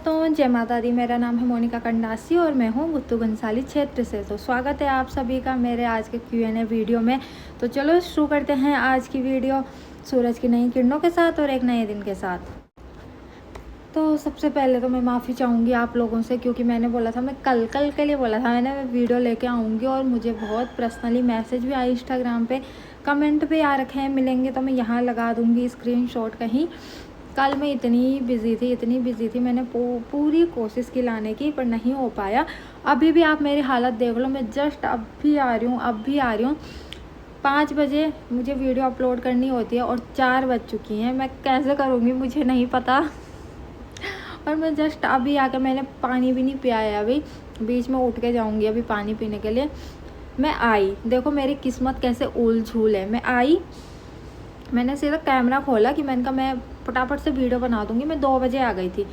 दोस्तों, जय माता दी। मेरा नाम है मोनिका कंडासी और मैं हूँ गुत्तू घनसाली क्षेत्र से। तो स्वागत है आप सभी का मेरे आज के Q&A वीडियो में। तो चलो शुरू करते हैं आज की वीडियो सूरज की नई किरणों के साथ और एक नए दिन के साथ। तो सबसे पहले तो मैं माफ़ी चाहूँगी आप लोगों से, क्योंकि मैंने बोला था, मैं कल के लिए बोला था मैंने वीडियो लेके आऊँगी और मुझे बहुत पर्सनली मैसेज भी आए, इंस्टाग्राम पे कमेंट भी आ रखे हैं। मिलेंगे तो मैं यहाँ लगा दूँगी स्क्रीनशॉट कहीं। कल मैं इतनी बिज़ी थी, मैंने पूरी कोशिश की लाने की, पर नहीं हो पाया। अभी भी आप मेरी हालत देख लो, मैं जस्ट अब भी आ रही हूँ। 5 बजे मुझे वीडियो अपलोड करनी होती है और 4 बज चुकी हैं। मैं कैसे करूँगी मुझे नहीं पता। और मैं जस्ट अभी आके मैंने पानी भी नहीं पिया है, अभी बीच में उठ के जाऊँगी अभी पानी पीने के लिए। मैं आई, देखो मेरी किस्मत कैसे उल झूल है। मैं आई, मैंने सीधा कैमरा खोला कि मैंने कहा मैं फटाफट से वीडियो बना दूँगी। मैं 2 बजे आ गई थी।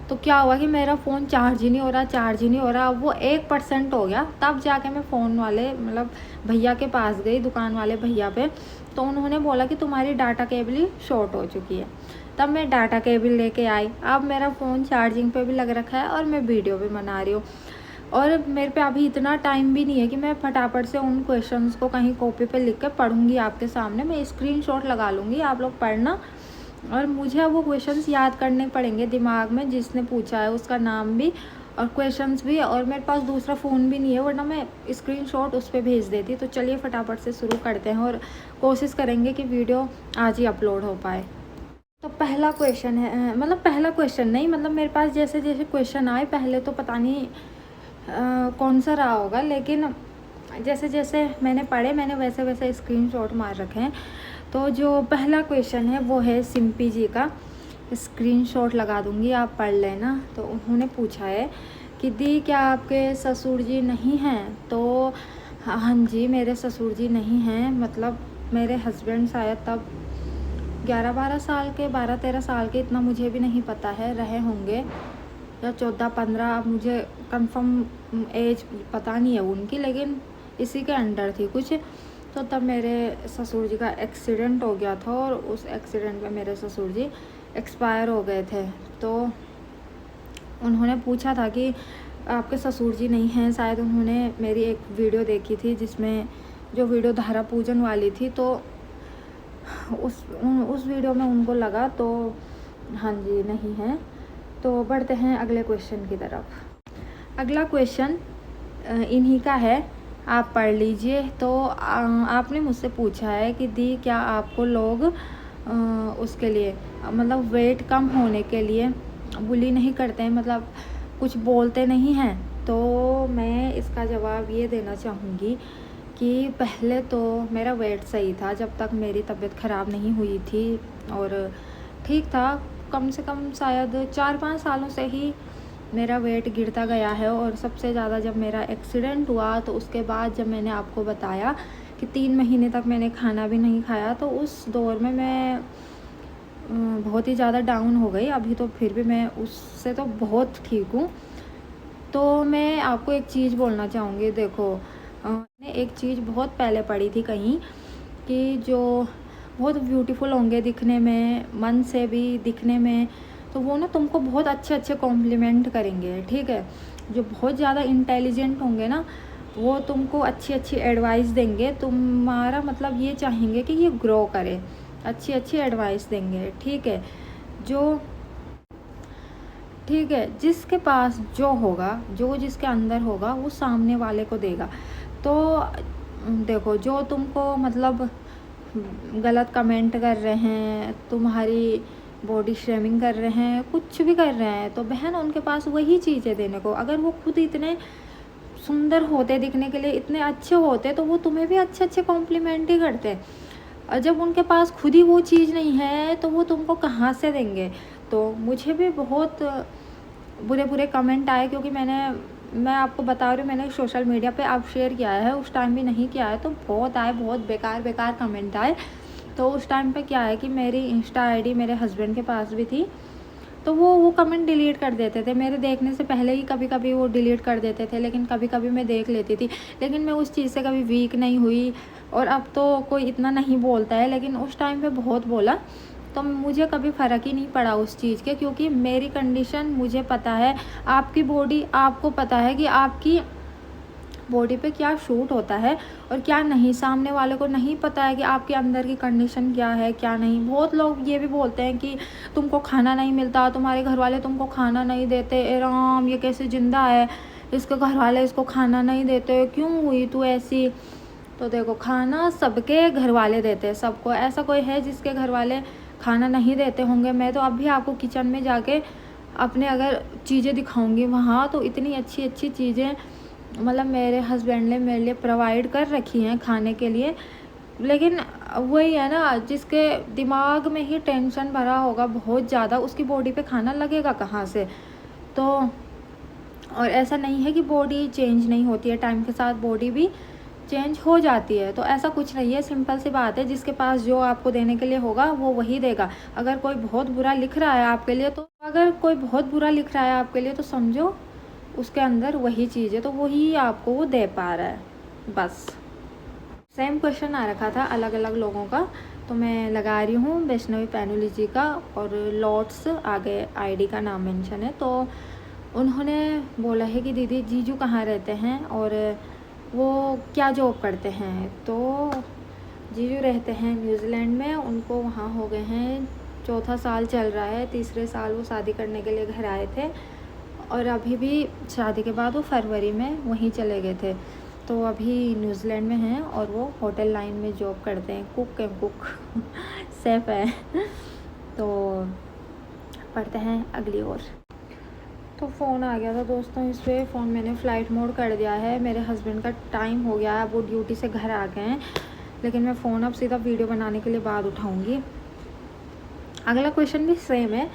तो क्या हुआ कि मेरा फ़ोन चार्ज ही नहीं हो रहा। अब वो 1% हो गया, तब जाके मैं फ़ोन वाले मतलब भैया के पास गई, दुकान वाले भैया पे। तो उन्होंने बोला कि तुम्हारी डाटा केबल ही शॉर्ट हो चुकी है। तब मैं डाटा केबल लेके आई। अब मेरा फ़ोन चार्जिंग पे भी लग रखा है और मैं वीडियो भी बना रही हूँ। और मेरे पे अभी इतना टाइम भी नहीं है कि मैं फटाफट से उन क्वेश्चंस को कहीं कॉपी पे लिख के पढ़ूँगी आपके सामने। मैं स्क्रीनशॉट लगा लूँगी, आप लोग पढ़ना। और मुझे अब वो क्वेश्चंस याद करने पड़ेंगे दिमाग में, जिसने पूछा है उसका नाम भी और क्वेश्चंस भी। और मेरे पास दूसरा फ़ोन भी नहीं है, वरना मैं स्क्रीनशॉट उस पर भेज देती। तो चलिए फटाफट से शुरू करते हैं और कोशिश करेंगे कि वीडियो आज ही अपलोड हो पाए। तो पहला क्वेश्चन है, मतलब पहला क्वेश्चन नहीं, मतलब मेरे पास जैसे जैसे क्वेश्चन आए, पहले तो पता नहीं कौन सा रहा होगा, लेकिन जैसे जैसे मैंने पढ़े मैंने वैसे वैसे स्क्रीनशॉट मार रखे हैं। तो जो पहला क्वेश्चन है वो है सिंपी जी का, स्क्रीनशॉट लगा दूंगी, आप पढ़ लेना। तो उन्होंने पूछा है कि दी क्या आपके ससुर जी नहीं हैं? तो हाँ जी, मेरे ससुर जी नहीं हैं, मतलब मेरे हस्बैंड शायद तब 11-12 साल के, 12-13 साल के, इतना मुझे भी नहीं पता है, रहे होंगे, या 14-15, अब मुझे कंफर्म एज पता नहीं है उनकी, लेकिन इसी के अंडर थी कुछ। तो तब मेरे ससुर जी का एक्सीडेंट हो गया था और उस एक्सीडेंट में मेरे ससुर जी एक्सपायर हो गए थे। तो उन्होंने पूछा था कि आपके ससुर जी नहीं हैं। शायद उन्होंने मेरी एक वीडियो देखी थी, जिसमें जो वीडियो धारा पूजन वाली थी, तो उस वीडियो में उनको लगा, तो हाँ जी नहीं हैं। तो बढ़ते हैं अगले क्वेश्चन की तरफ। अगला क्वेश्चन इन्हीं का है, आप पढ़ लीजिए। तो आपने मुझसे पूछा है कि दी क्या आपको लोग उसके लिए मतलब वेट कम होने के लिए बुली नहीं करते हैं, मतलब कुछ बोलते नहीं हैं? तो मैं इसका जवाब ये देना चाहूँगी कि पहले तो मेरा वेट सही था, जब तक मेरी तबीयत ख़राब नहीं हुई थी, और ठीक था। कम से कम शायद 4-5 सालों से ही मेरा वेट गिरता गया है। और सबसे ज़्यादा जब मेरा एक्सीडेंट हुआ, तो उसके बाद जब मैंने आपको बताया कि 3 महीने तक मैंने खाना भी नहीं खाया, तो उस दौर में मैं बहुत ही ज़्यादा डाउन हो गई। अभी तो फिर भी मैं उससे तो बहुत ठीक हूँ। तो मैं आपको एक चीज़ बोलना चाहूँगी, देखो मैंने एक चीज़ बहुत पहले पढ़ी थी कहीं, कि जो बहुत ब्यूटीफुल होंगे दिखने में, मन से भी दिखने में, तो वो ना तुमको बहुत अच्छे कॉम्प्लीमेंट करेंगे, ठीक है। जो बहुत ज़्यादा इंटेलिजेंट होंगे ना, वो तुमको अच्छी एडवाइस देंगे, तुम्हारा मतलब ये चाहेंगे कि ये ग्रो करे, अच्छी एडवाइस देंगे, ठीक है। ठीक है, जिसके पास जो होगा, जो जिसके अंदर होगा, वो सामने वाले को देगा। तो देखो, जो तुमको मतलब गलत कमेंट कर रहे हैं, तुम्हारी बॉडी शेमिंग कर रहे हैं, कुछ भी कर रहे हैं, तो बहन उनके पास वही चीज़ है देने को। अगर वो खुद इतने सुंदर होते, दिखने के लिए इतने अच्छे होते, तो वो तुम्हें भी अच्छे कॉम्प्लीमेंट ही करते। और जब उनके पास खुद ही वो चीज़ नहीं है, तो वो तुमको कहाँ से देंगे? तो मुझे भी बहुत बुरे कमेंट आए, क्योंकि मैं आपको बता रही हूँ, मैंने सोशल मीडिया पे अब शेयर किया है, उस टाइम भी नहीं किया है, तो बहुत आए, बहुत बेकार कमेंट आए। तो उस टाइम पे क्या है कि मेरी इंस्टा आईडी मेरे हस्बैंड के पास भी थी, तो वो कमेंट डिलीट कर देते थे मेरे देखने से पहले ही। कभी वो डिलीट कर देते थे, लेकिन कभी मैं देख लेती थी। लेकिन मैं उस चीज़ से कभी वीक नहीं हुई, और अब तो कोई इतना नहीं बोलता है, लेकिन उस टाइम पे बहुत बोला। तो मुझे कभी फ़र्क ही नहीं पड़ा उस चीज़ के, क्योंकि मेरी कंडीशन मुझे पता है, आपकी बॉडी आपको पता है कि आपकी बॉडी पे क्या शूट होता है और क्या नहीं। सामने वाले को नहीं पता है कि आपके अंदर की कंडीशन क्या है क्या नहीं। बहुत लोग ये भी बोलते हैं कि तुमको खाना नहीं मिलता, तुम्हारे घर वाले तुमको खाना नहीं देते, ए राम ये कैसे ज़िंदा है, इसके घर वाले इसको खाना नहीं देते, क्यों हुई तू ऐसी। तो देखो, खाना सबके घर वाले देते हैं, सबको। ऐसा कोई है जिसके घर वाले खाना नहीं देते होंगे? मैं तो अभी आपको किचन में जाके अपने अगर चीज़ें दिखाऊंगी वहाँ, तो इतनी अच्छी अच्छी चीज़ें मतलब मेरे हस्बैंड ने मेरे लिए प्रोवाइड कर रखी हैं खाने के लिए। लेकिन वही है ना, जिसके दिमाग में ही टेंशन भरा होगा बहुत ज़्यादा, उसकी बॉडी पे खाना लगेगा कहाँ से। तो और ऐसा नहीं है कि बॉडी चेंज नहीं होती है, टाइम के साथ बॉडी भी चेंज हो जाती है। तो ऐसा कुछ नहीं है, सिंपल सी बात है, जिसके पास जो आपको देने के लिए होगा वो वही देगा। अगर कोई बहुत बुरा लिख रहा है आपके लिए, तो अगर कोई बहुत बुरा लिख रहा है आपके लिए, तो समझो उसके अंदर वही चीज़ है, तो वही आपको वो दे पा रहा है बस। सेम क्वेश्चन आ रखा था अलग अलग लोगों का, तो मैं लगा रही हूँ वैष्णवी पैनुली जी का, और लॉट्स आगे आईडी का नाम मेंशन है। तो उन्होंने बोला है कि दीदी जीजू कहाँ रहते हैं और वो क्या जॉब करते हैं। तो जीजू रहते हैं न्यूजीलैंड में, उनको वहाँ हो गए हैं 4था साल चल रहा है। 3रे साल वो शादी करने के लिए घर आए थे, और अभी भी शादी के बाद वो फरवरी में वहीं चले गए थे। तो अभी न्यूजीलैंड में हैं और वो होटल लाइन में जॉब करते हैं, कुक सेफ है। तो पढ़ते हैं अगली ओर। तो फ़ोन आ गया था दोस्तों, इस पर फ़ोन मैंने फ़्लाइट मोड कर दिया है। मेरे हस्बैंड का टाइम हो गया है, वो ड्यूटी से घर आ गए हैं, लेकिन मैं फ़ोन अब सीधा वीडियो बनाने के लिए बाद उठाऊँगी। अगला क्वेश्चन भी सेम है,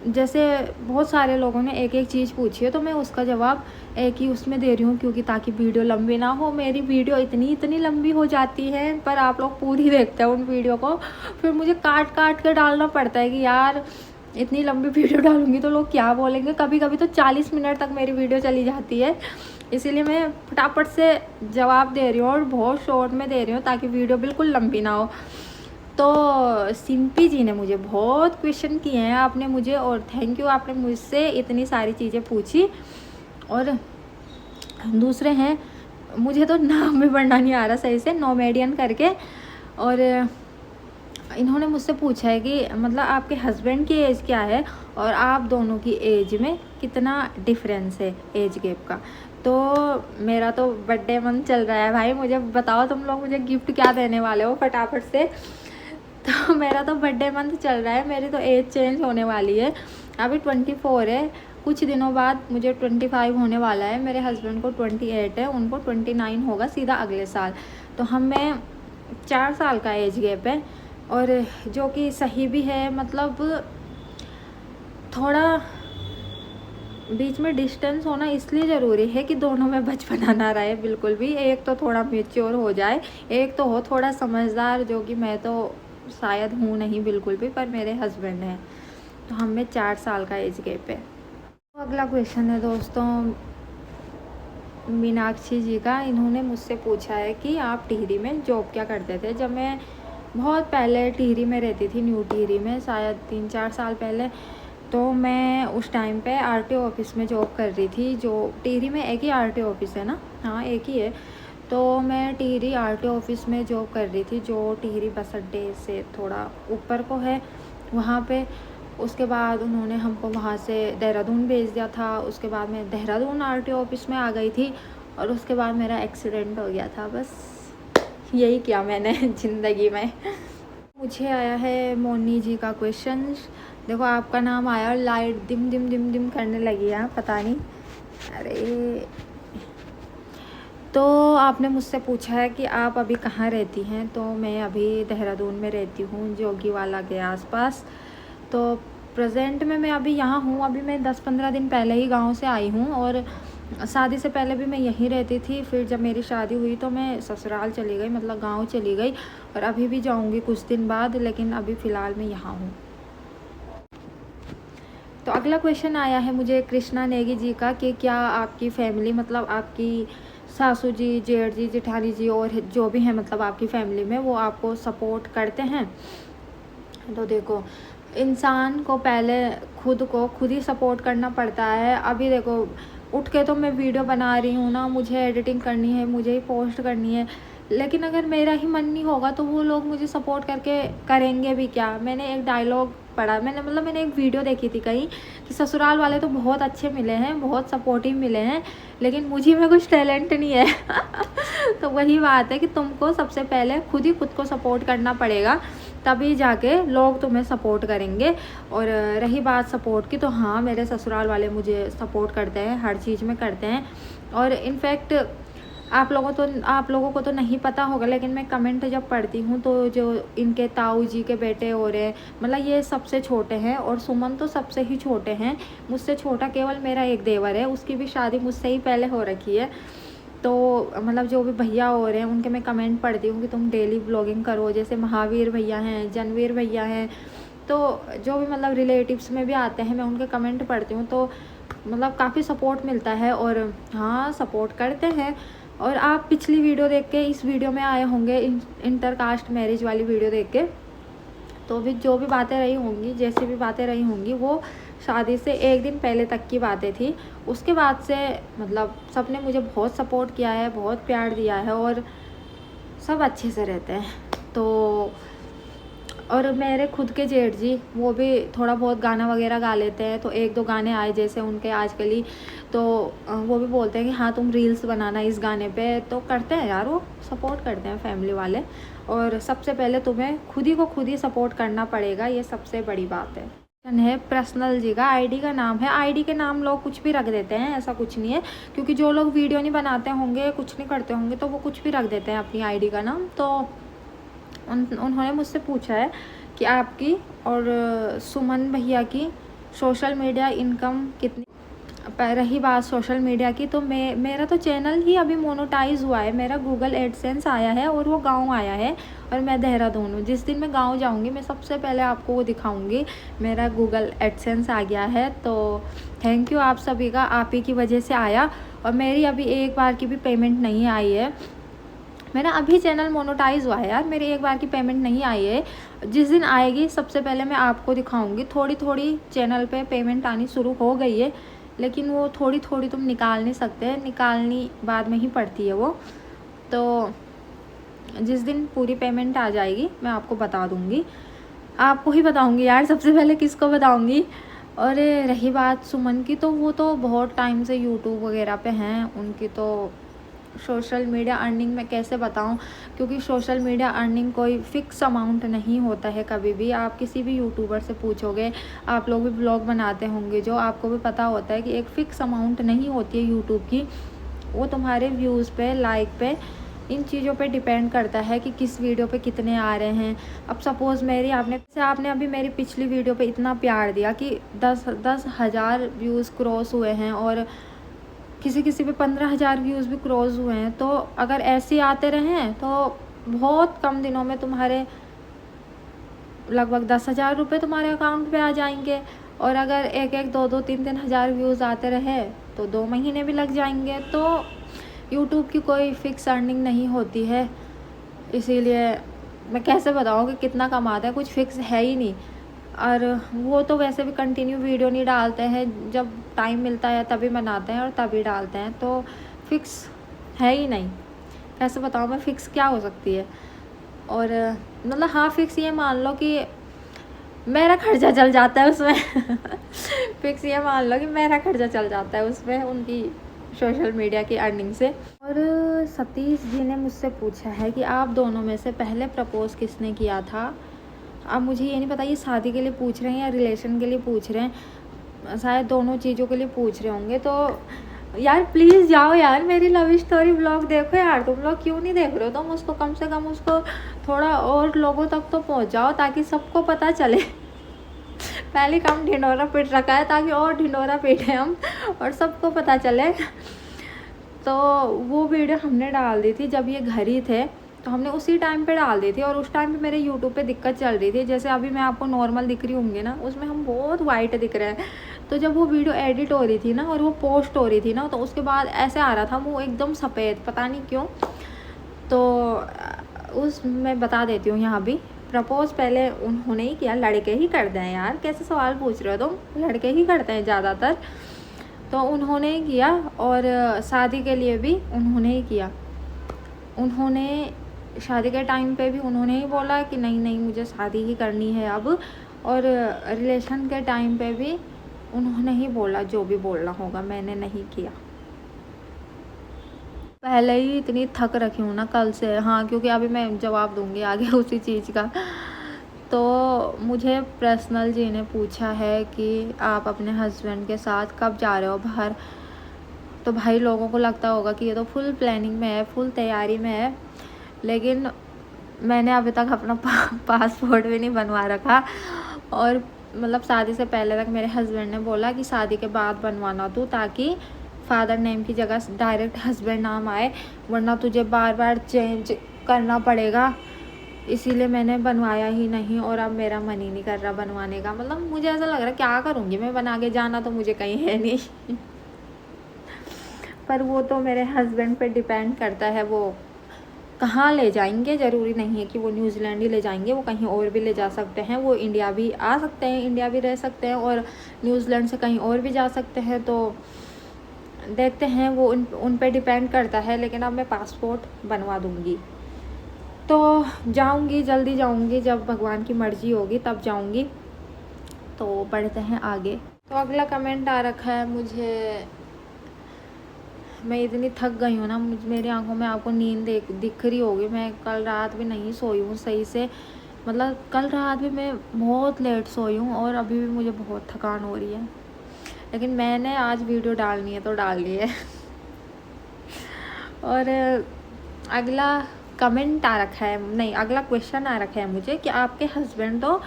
जैसे बहुत सारे लोगों ने एक एक चीज़ पूछी है, तो मैं उसका जवाब एक ही उसमें दे रही हूँ, क्योंकि ताकि वीडियो लंबी ना हो। मेरी वीडियो इतनी लंबी हो जाती है, पर आप लोग पूरी देखते हैं उन वीडियो को, फिर मुझे काट काट के डालना पड़ता है कि यार इतनी लंबी वीडियो डालूंगी तो लोग क्या बोलेंगे। कभी कभी तो 40 मिनट तक मेरी वीडियो चली जाती है, इसीलिए मैं फटाफट से जवाब दे रही हूँ और बहुत शॉर्ट में दे रही हूँ, ताकि वीडियो बिल्कुल लंबी ना हो। तो सिंपी जी ने मुझे बहुत क्वेश्चन किए हैं आपने मुझे, और थैंक यू, आपने मुझसे इतनी सारी चीज़ें पूछी। और दूसरे हैं, मुझे तो नाम भी पढ़ना नहीं आ रहा सही से, नोमेडियन करके, और इन्होंने मुझसे पूछा है कि मतलब आपके हस्बैंड की एज क्या है और आप दोनों की एज में कितना डिफरेंस है एज गैप का। तो मेरा तो बर्थडे मंथ चल रहा है भाई, मुझे बताओ तुम लोग मुझे गिफ्ट क्या देने वाले हो फटाफट से। तो मेरा तो बर्थडे मंथ चल रहा है, मेरी तो एज चेंज होने वाली है। अभी 24 है, कुछ दिनों बाद मुझे 25 होने वाला है। मेरे हस्बैंड को 28 है, उनको 29 होगा सीधा अगले साल। तो हम में 4 साल का एज गैप है, और जो कि सही भी है। मतलब थोड़ा बीच में डिस्टेंस होना इसलिए ज़रूरी है कि दोनों में बचपना ना रहे बिल्कुल भी। एक तो थोड़ा मैच्योर हो जाए, एक तो हो थोड़ा समझदार, जो कि मैं तो शायद हूँ नहीं बिल्कुल भी, पर मेरे हस्बैंड हैं। तो हम में 4 साल का एज गैप है। तो अगला क्वेश्चन है दोस्तों मीनाक्षी जी का। इन्होंने मुझसे पूछा है कि आप टिहरी में जॉब क्या करते थे। जब मैं बहुत पहले टिहरी में रहती थी, न्यू टिहरी में, शायद 3-4 साल पहले, तो मैं उस टाइम पे आरटीओ ऑफिस में जॉब कर रही थी। जो टिहरी में एक ही आरटीओ ऑफिस है ना, हाँ एक ही है। तो मैं टिहरी आरटीओ ऑफिस में जॉब कर रही थी, जो टिहरी बस अड्डे से थोड़ा ऊपर को है वहाँ पे। उसके बाद उन्होंने हमको वहाँ से देहरादून भेज दिया था। उसके बाद मैं देहरादून आरटीओ ऑफिस में आ गई थी, और उसके बाद मेरा एक्सीडेंट हो गया था। बस यही किया मैंने ज़िंदगी में। मुझे आया है मोनी जी का क्वेश्चन। देखो आपका नाम आया और लाइट दिम दिम दिम दिम करने लगी है, पता नहीं। अरे, तो आपने मुझसे पूछा है कि आप अभी कहाँ रहती हैं। तो मैं अभी देहरादून में रहती हूँ, जोगीवाला के आसपास। तो प्रेजेंट में मैं अभी यहाँ हूँ। अभी मैं 10-15 दिन पहले ही गांव से आई हूँ, और शादी से पहले भी मैं यहीं रहती थी। फिर जब मेरी शादी हुई तो मैं ससुराल चली गई, मतलब गांव चली गई, और अभी भी जाऊँगी कुछ दिन बाद, लेकिन अभी फ़िलहाल मैं यहाँ हूँ। तो अगला क्वेश्चन आया है मुझे कृष्णा नेगी जी का कि क्या आपकी फैमिली, मतलब आपकी सासू जी, जेठ जी, जेठानी जी और जो भी हैं मतलब आपकी फैमिली में, वो आपको सपोर्ट करते हैं। तो देखो, इंसान को पहले खुद ही सपोर्ट करना पड़ता है। अभी देखो, उठ के तो मैं वीडियो बना रही हूँ ना, मुझे एडिटिंग करनी है, मुझे ही पोस्ट करनी है, लेकिन अगर मेरा ही मन नहीं होगा तो वो लोग मुझे सपोर्ट करके करेंगे भी क्या। मैंने एक डायलॉग पढ़ा, मैंने एक वीडियो देखी थी कहीं कि ससुराल वाले तो बहुत अच्छे मिले हैं, बहुत सपोर्टिव मिले हैं, लेकिन मुझे में कुछ टैलेंट नहीं है। तो वही बात है कि तुमको सबसे पहले खुद को सपोर्ट करना पड़ेगा, तभी जाके लोग तुम्हें सपोर्ट करेंगे। और रही बात सपोर्ट की, तो हाँ, मेरे ससुराल वाले मुझे सपोर्ट करते हैं, हर चीज़ में करते हैं। और इनफैक्ट आप लोगों को तो नहीं पता होगा, लेकिन मैं कमेंट जब पढ़ती हूँ तो जो इनके ताऊ जी के बेटे हो रहे हैं, मतलब ये सबसे छोटे हैं, और सुमन तो सबसे ही छोटे हैं। मुझसे छोटा केवल मेरा एक देवर है, उसकी भी शादी मुझसे ही पहले हो रखी है। तो मतलब जो भी भैया हो रहे हैं उनके मैं कमेंट पढ़ती हूँ कि तुम डेली ब्लॉगिंग करो, जैसे महावीर भैया हैं, जनवीर भैया हैं, तो जो भी मतलब रिलेटिव्स में भी आते हैं, मैं उनके कमेंट पढ़ती हूँ, तो मतलब काफ़ी सपोर्ट मिलता है। और हाँ, सपोर्ट करते हैं। और आप पिछली वीडियो देख के इस वीडियो में आए होंगे, इंटरकास्ट मैरिज वाली वीडियो देख के, तो भी जो भी बातें रही होंगी, जैसी भी बातें रही होंगी, वो शादी से एक दिन पहले तक की बातें थी। उसके बाद से मतलब सब ने मुझे बहुत सपोर्ट किया है, बहुत प्यार दिया है, और सब अच्छे से रहते हैं। तो और मेरे खुद के जेठ जी, वो भी थोड़ा बहुत गाना वगैरह गा लेते हैं, तो एक दो गाने आए जैसे उनके आजकल ही, तो वो भी बोलते हैं कि हाँ तुम रील्स बनाना इस गाने पे, तो करते हैं यार, वो सपोर्ट करते हैं फैमिली वाले। और सबसे पहले तुम्हें खुद ही सपोर्ट करना पड़ेगा, ये सबसे बड़ी बात है। पर्सनल जी का आईडी का नाम है, आईडी के नाम लोग कुछ भी रख देते हैं, ऐसा कुछ नहीं है, क्योंकि जो लोग वीडियो नहीं बनाते होंगे, कुछ नहीं करते होंगे, तो वो कुछ भी रख देते हैं अपनी आईडी का नाम। तो उन्होंने मुझसे पूछा है कि आपकी और सुमन भैया की सोशल मीडिया इनकम कितनी। रही बात सोशल मीडिया की, तो मेरा तो चैनल ही अभी मोनेटाइज हुआ है, मेरा गूगल एडसेंस आया है, और वो गांव आया है, और मैं देहरादून हूँ। जिस दिन मैं गांव जाऊँगी, मैं सबसे पहले आपको वो दिखाऊँगी, मेरा गूगल एडसेंस आ गया है। तो थैंक यू आप सभी का, आप ही की वजह से आया। और मेरी अभी एक बार की भी पेमेंट नहीं आई है, मेरा अभी चैनल मोनेटाइज हुआ है यार, मेरी एक बार की पेमेंट नहीं आई है। जिस दिन आएगी सबसे पहले मैं आपको दिखाऊंगी। थोड़ी थोड़ी चैनल पे पेमेंट आनी शुरू हो गई है, लेकिन वो थोड़ी थोड़ी तुम निकाल नहीं सकते, निकालनी बाद में ही पड़ती है वो। तो जिस दिन पूरी पेमेंट आ जाएगी मैं आपको बता दूंगी, आपको ही बताऊंगी यार, सबसे पहले किसको बताऊंगी। और रही बात सुमन की, तो वो तो बहुत टाइम से यूट्यूब वगैरह पे हैं, उनकी तो सोशल मीडिया अर्निंग मैं कैसे बताऊं, क्योंकि सोशल मीडिया अर्निंग कोई फ़िक्स अमाउंट नहीं होता है कभी भी। आप किसी भी यूट्यूबर से पूछोगे, आप लोग भी ब्लॉग बनाते होंगे, जो आपको भी पता होता है कि एक फ़िक्स अमाउंट नहीं होती है यूट्यूब की, वो तुम्हारे व्यूज़ पे, लाइक पे, इन चीज़ों पे डिपेंड करता है कि किस वीडियो पे कितने आ रहे हैं। अब सपोज़ आपने अभी मेरी पिछली वीडियो पे इतना प्यार दिया कि 10,000 व्यूज़ क्रॉस हुए हैं, और किसी पे 15,000 व्यूज़ भी क्रॉस हुए हैं। तो अगर ऐसे आते रहें तो बहुत कम दिनों में तुम्हारे लगभग 10,000 रुपये तुम्हारे अकाउंट पे आ जाएंगे। और अगर एक 2-3 हज़ार व्यूज़ आते रहे तो 2 महीने भी लग जाएंगे। तो यूट्यूब की कोई फ़िक्स अर्निंग नहीं होती है, इसीलिए मैं कैसे बताऊँ कि कितना कमाते हैं, कुछ फ़िक्स है ही नहीं। और वो तो वैसे भी कंटिन्यू वीडियो नहीं डालते हैं, जब टाइम मिलता है तभी बनाते हैं और तभी डालते हैं, तो फिक्स है ही नहीं। कैसे बताऊँ मैं, फ़िक्स क्या हो सकती है। और मतलब हाँ, फ़िक्स ये मान लो कि मेरा खर्चा चल जाता है उसमें। फ़िक्स ये मान लो कि मेरा खर्चा चल जाता है उसमें, उनकी सोशल मीडिया की अर्निंग से। और सतीश जी ने मुझसे पूछा है कि आप दोनों में से पहले प्रपोज़ किसने किया था। अब मुझे ये नहीं पता ये शादी के लिए पूछ रहे हैं या रिलेशन के लिए पूछ रहे हैं, शायद दोनों चीज़ों के लिए पूछ रहे होंगे। तो यार प्लीज़ जाओ यार, मेरी लव स्टोरी ब्लॉग देखो यार, तुम लोग क्यों नहीं देख रहे हो, तुम उसको कम से कम उसको थोड़ा और लोगों तक तो पहुंचाओ, ताकि सबको पता चले। पहले कम ढिंडोरा पीट रखा है, ताकि और ढिंडोरा पीटे हम और सबको पता चले। तो वो वीडियो हमने डाल दी थी जब ये घर ही थे, तो हमने उसी टाइम पे डाल दी थी। और उस टाइम पे मेरे यूट्यूब पे दिक्कत चल रही थी, जैसे अभी मैं आपको नॉर्मल दिख रही होंगी ना, उसमें हम बहुत वाइट दिख रहे हैं। तो जब वो वीडियो एडिट हो रही थी ना और वो पोस्ट हो रही थी ना, तो उसके बाद ऐसे आ रहा था वो एकदम सफ़ेद, पता नहीं क्यों। तो मैं बता देती हूँ यहाँ भी, प्रपोज पहले उन्होंने ही किया, लड़के ही करते हैं यार, कैसे सवाल पूछ रहे हो तुम, लड़के ही करते हैं ज़्यादातर, तो उन्होंने ही किया। और शादी के लिए भी उन्होंने ही किया। उन्होंने शादी के टाइम पे भी उन्होंने ही बोला कि नहीं नहीं मुझे शादी ही करनी है अब, और रिलेशन के टाइम पे भी उन्होंने ही बोला जो भी बोलना होगा, मैंने नहीं किया। पहले ही इतनी थक रखी हूँ ना कल से। हाँ, क्योंकि अभी मैं जवाब दूँगी आगे उसी चीज़ का। तो मुझे पर्सनल जी ने पूछा है कि आप अपने हस्बैंड के साथ कब जा रहे हो बाहर। तो भाई लोगों को लगता होगा कि ये तो फुल प्लानिंग में है, फुल तैयारी में है, लेकिन मैंने अभी तक अपना पासपोर्ट भी नहीं बनवा रखा। और मतलब शादी से पहले तक मेरे हस्बैंड ने बोला कि शादी के बाद बनवाना तू, ताकि फादर नेम की जगह डायरेक्ट हस्बैंड नाम आए, वरना तुझे बार बार चेंज करना पड़ेगा। इसीलिए मैंने बनवाया ही नहीं, और अब मेरा मन ही नहीं कर रहा बनवाने का। मतलब मुझे ऐसा लग रहा है क्या करूँगी मैं बना के, जाना तो मुझे कहीं है नहीं। पर वो तो मेरे हस्बैंड पे डिपेंड करता है, वो कहाँ ले जाएंगे। ज़रूरी नहीं है कि वो न्यूजीलैंड ही ले जाएंगे, वो कहीं और भी ले जा सकते हैं। वो इंडिया भी आ सकते हैं, इंडिया भी रह सकते हैं, और न्यूजीलैंड से कहीं और भी जा सकते हैं। तो देखते हैं, वो उन पे डिपेंड करता है। लेकिन अब मैं पासपोर्ट बनवा दूँगी, तो जाऊँगी, जल्दी जाऊँगी, जब भगवान की मर्ज़ी होगी तब जाऊँगी। तो बढ़ते हैं आगे। तो अगला कमेंट आ रखा है मुझे, मैं इतनी थक गई हूँ ना, मेरी आंखों में आपको नींद दिख रही होगी। मैं कल रात भी नहीं सोई हूँ सही से, मतलब कल रात भी मैं बहुत लेट सोई हूँ, और अभी भी मुझे बहुत थकान हो रही है। लेकिन मैंने आज वीडियो डालनी है तो डालनी है। और अगला कमेंट आ रखा है, नहीं अगला क्वेश्चन आ रखा है मुझे कि आपके हस्बैंड तो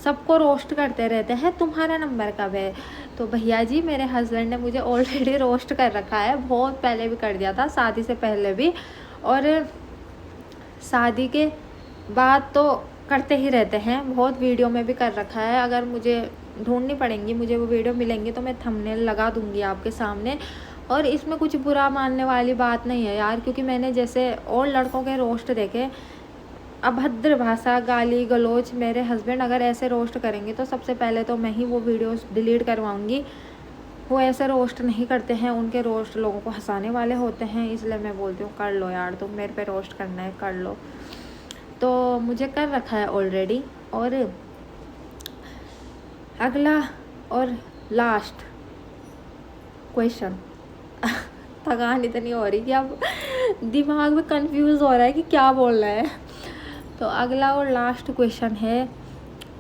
सबको रोस्ट करते रहते हैं, तुम्हारा नंबर कब है। तो भैया जी, मेरे हस्बैंड ने मुझे ऑलरेडी रोस्ट कर रखा है, बहुत पहले भी कर दिया था, शादी से पहले भी, और शादी के बाद तो करते ही रहते हैं, बहुत वीडियो में भी कर रखा है। अगर मुझे ढूंढनी पड़ेंगी, मुझे वो वीडियो मिलेंगी तो मैं थंबनेल लगा दूंगी आपके सामने। और इसमें कुछ बुरा मानने वाली बात नहीं है यार, क्योंकि मैंने जैसे और लड़कों के रोस्ट देखे, अभद्र भाषा, गाली गलौज, मेरे हस्बैंड अगर ऐसे रोस्ट करेंगे तो सबसे पहले तो मैं ही वो वीडियोस डिलीट करवाऊंगी। वो ऐसे रोस्ट नहीं करते हैं, उनके रोस्ट लोगों को हंसाने वाले होते हैं, इसलिए मैं बोलती हूँ कर लो यार, तुम मेरे पे रोस्ट करना है कर लो। तो मुझे कर रखा है ऑलरेडी। और अगला और लास्ट क्वेश्चन, थकान इतनी हो रही कि अब दिमाग में कंफ्यूज हो रहा है कि क्या बोलना है। तो अगला और लास्ट क्वेश्चन है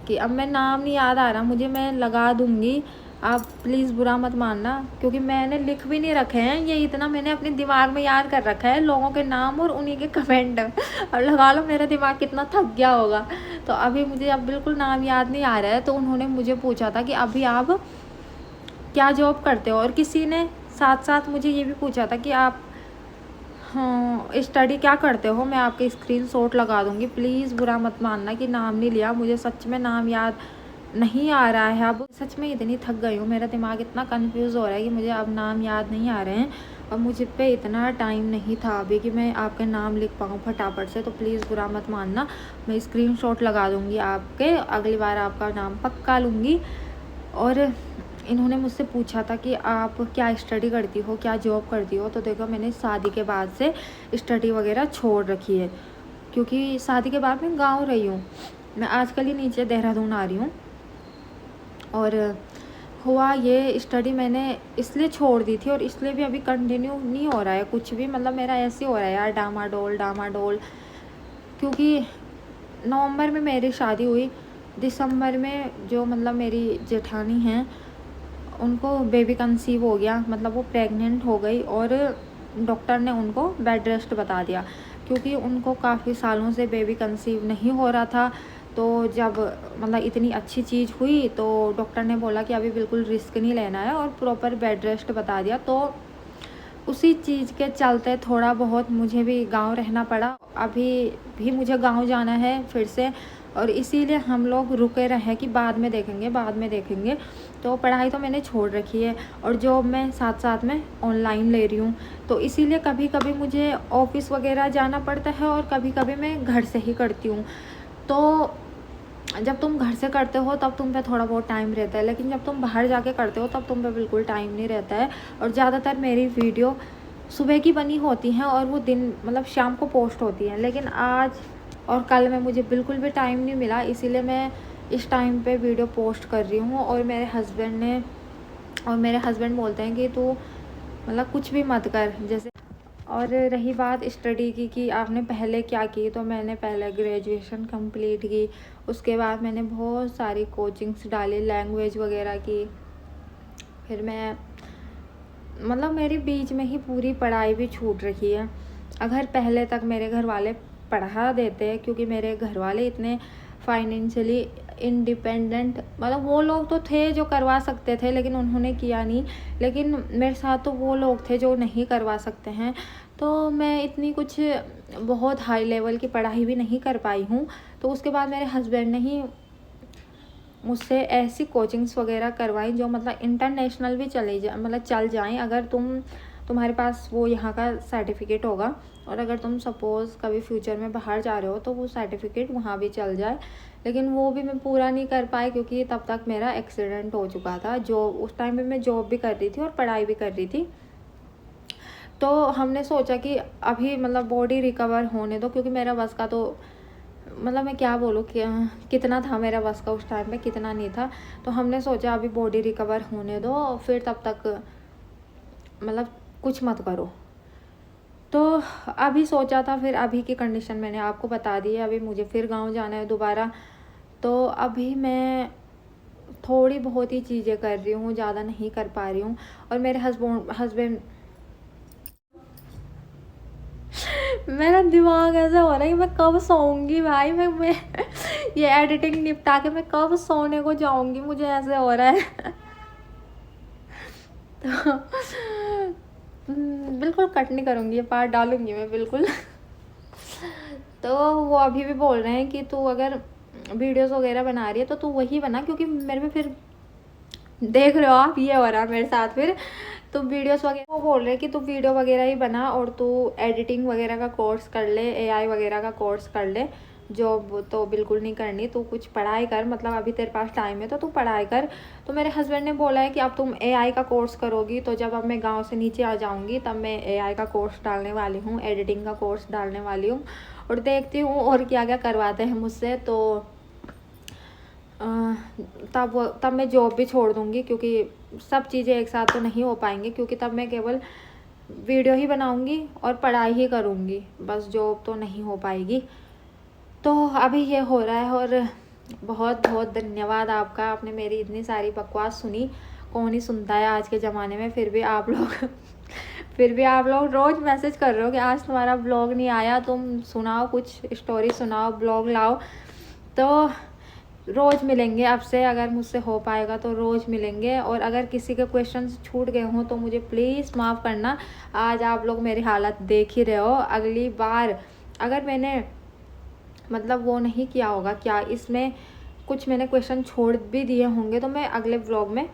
कि अब मैं नाम नहीं याद आ रहा मुझे, मैं लगा दूंगी, आप प्लीज़ बुरा मत मानना, क्योंकि मैंने लिख भी नहीं रखे हैं, ये इतना मैंने अपने दिमाग में याद कर रखा है लोगों के नाम और उन्हीं के कमेंट। अब लगा लो मेरा दिमाग कितना थक गया होगा। तो अभी मुझे अब बिल्कुल नाम याद नहीं आ रहा है। तो उन्होंने मुझे पूछा था कि अभी आप क्या जॉब करते हो, और किसी ने साथ साथ मुझे ये भी पूछा था कि आप हाँ स्टडी क्या करते हो। मैं आपके स्क्रीनशॉट लगा दूंगी, प्लीज़ बुरा मत मानना कि नाम नहीं लिया, मुझे सच में नाम याद नहीं आ रहा है। अब सच में इतनी थक गई हूँ, मेरा दिमाग इतना कंफ्यूज हो रहा है कि मुझे अब नाम याद नहीं आ रहे हैं, और मुझे पे इतना टाइम नहीं था अभी कि मैं आपके नाम लिख पाऊँ फटाफट से। तो प्लीज़ बुरा मत मानना, मैं स्क्रीनशॉट लगा दूँगी आपके, अगली बार आपका नाम पक्का लूँगी। और इन्होंने मुझसे पूछा था कि आप क्या स्टडी करती हो, क्या जॉब करती हो। तो देखो मैंने शादी के बाद से स्टडी वगैरह छोड़ रखी है, क्योंकि शादी के बाद मैं गांव रही हूँ, मैं आजकल ही नीचे देहरादून आ रही हूँ। और हुआ ये, स्टडी मैंने इसलिए छोड़ दी थी, और इसलिए भी अभी कंटिन्यू नहीं हो रहा है कुछ भी, मतलब मेरा ऐसे हो रहा है यार डामाडोल। क्योंकि नवंबर में मेरी शादी हुई, दिसंबर में जो मतलब मेरी जेठानी हैं उनको बेबी कंसीव हो गया, मतलब वो प्रेग्नेंट हो गई, और डॉक्टर ने उनको बेड रेस्ट बता दिया, क्योंकि उनको काफ़ी सालों से बेबी कंसीव नहीं हो रहा था। तो जब मतलब इतनी अच्छी चीज़ हुई तो डॉक्टर ने बोला कि अभी बिल्कुल रिस्क नहीं लेना है, और प्रॉपर बेड रेस्ट बता दिया। तो उसी चीज़ के चलते थोड़ा बहुत मुझे भी गांव रहना पड़ा। अभी भी मुझे गांव जाना है फिर से, और इसीलिए हम लोग रुके रहे कि बाद में देखेंगे। तो पढ़ाई तो मैंने छोड़ रखी है, और जॉब मैं साथ साथ में ऑनलाइन ले रही हूँ। तो इसीलिए कभी कभी मुझे ऑफिस वगैरह जाना पड़ता है, और कभी कभी मैं घर से ही करती हूँ। तो जब तुम घर से करते हो तब तुम पे थोड़ा बहुत टाइम रहता है, लेकिन जब तुम बाहर जाके करते हो तब तुम पे बिल्कुल टाइम नहीं रहता है। और ज़्यादातर मेरी वीडियो सुबह की बनी होती हैं और वो दिन मतलब शाम को पोस्ट होती हैं, लेकिन आज और कल में मुझे बिल्कुल भी टाइम नहीं मिला, इसीलिए मैं इस टाइम पे वीडियो पोस्ट कर रही हूँ। और मेरे हस्बैंड बोलते हैं कि तू मतलब कुछ भी मत कर जैसे। और रही बात स्टडी की कि आपने पहले क्या की, तो मैंने पहले ग्रेजुएशन कंप्लीट की, उसके बाद मैंने बहुत सारी कोचिंग्स डाली, लैंग्वेज वगैरह की। फिर मैं मतलब मेरी बीच में ही पूरी पढ़ाई भी छूट रही है। अगर पहले तक मेरे घर वाले पढ़ा देते, क्योंकि मेरे घर वाले इतने फाइनेंशियली इंडिपेंडेंट मतलब वो लोग तो थे जो करवा सकते थे, लेकिन उन्होंने किया नहीं। लेकिन मेरे साथ तो वो लोग थे जो नहीं करवा सकते हैं, तो मैं इतनी कुछ बहुत हाई लेवल की पढ़ाई भी नहीं कर पाई हूँ। तो उसके बाद मेरे हस्बैंड ने ही मुझसे ऐसी कोचिंग्स वगैरह करवाई जो मतलब इंटरनेशनल भी चले जा मतलब चल जाएं, अगर तुम्हारे पास वो यहाँ का सर्टिफिकेट होगा, और अगर तुम सपोज़ कभी फ्यूचर में बाहर जा रहे हो तो वो सर्टिफिकेट वहाँ भी चल जाए। लेकिन वो भी मैं पूरा नहीं कर पाई, क्योंकि तब तक मेरा एक्सीडेंट हो चुका था। जो उस टाइम पे मैं जॉब भी कर रही थी और पढ़ाई भी कर रही थी। तो हमने सोचा कि अभी मतलब बॉडी रिकवर होने दो, क्योंकि मेरा बस का तो मतलब मैं क्या बोलूँ कि कितना था मेरा बस का उस टाइम पे, कितना नहीं था। तो हमने सोचा अभी बॉडी रिकवर होने दो, फिर तब तक मतलब कुछ मत करो। तो अभी सोचा था, फिर अभी की कंडीशन मैंने आपको बता दी है। अभी मुझे फिर गांव जाना है दोबारा, तो अभी मैं थोड़ी बहुत ही चीज़ें कर रही हूँ, ज़्यादा नहीं कर पा रही हूँ। और मेरे हस्बैंड मेरा दिमाग ऐसा हो रहा है कि मैं कब सोऊंगी भाई। मैं ये एडिटिंग निपटा के मैं कब सोने को जाऊंगी, मुझे ऐसे हो रहा है। तो बिल्कुल कट नहीं करूंगी, ये पार्ट डालूंगी मैं बिल्कुल। तो वो अभी भी बोल रहे हैं कि तू अगर वीडियोस वगैरह बना रही है तो तू वही बना, क्योंकि मेरे में फिर देख रहे हो आप ये हो रहा है मेरे साथ। फिर तो वीडियोस वगैरह वो बोल रहे हैं कि तू वीडियो वगैरह ही बना, और तू एडिटिंग वगैरह का कोर्स कर ले, एआई वगैरह का कोर्स कर ले। जॉब तो बिल्कुल नहीं करनी, तू कुछ पढ़ाई कर, मतलब अभी तेरे पास टाइम है तो तू पढ़ाई कर। तो मेरे हस्बैंड ने बोला है कि अब तुम एआई का कोर्स करोगी, तो जब अब मैं गाँव से नीचे आ जाऊँगी तब मैं एआई का कोर्स डालने वाली हूँ, एडिटिंग का कोर्स डालने वाली हूँ। और देखती हूँ और क्या क्या करवाते हैं मुझसे। तो तब मैं जॉब भी छोड़ दूँगी, क्योंकि सब चीज़ें एक साथ तो नहीं हो पाएंगी, क्योंकि तब मैं केवल वीडियो ही बनाऊँगी और पढ़ाई ही करूँगी, बस जॉब तो नहीं हो पाएगी। तो अभी ये हो रहा है। और बहुत बहुत धन्यवाद आपका, आपने मेरी इतनी सारी बकवास सुनी। कौन ही सुनता है आज के ज़माने में, फिर भी आप लोग रोज़ मैसेज कर रहे हो कि आज तुम्हारा ब्लॉग नहीं आया, तुम सुनाओ, कुछ स्टोरी सुनाओ, ब्लॉग लाओ। तो रोज़ मिलेंगे अब से, अगर मुझसे हो पाएगा तो रोज़ मिलेंगे। और अगर किसी के क्वेश्चंस छूट गए हों तो मुझे प्लीज़ माफ़ करना। आज आप लोग मेरी हालत देख ही रहे हो। अगली बार अगर मैंने मतलब वो नहीं किया होगा, क्या इसमें कुछ मैंने क्वेश्चन छोड़ भी दिए होंगे, तो मैं अगले व्लॉग में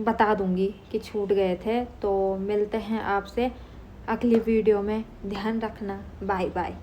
बता दूंगी कि छूट गए थे। तो मिलते हैं आपसे अगली वीडियो में, ध्यान रखना, बाय बाय।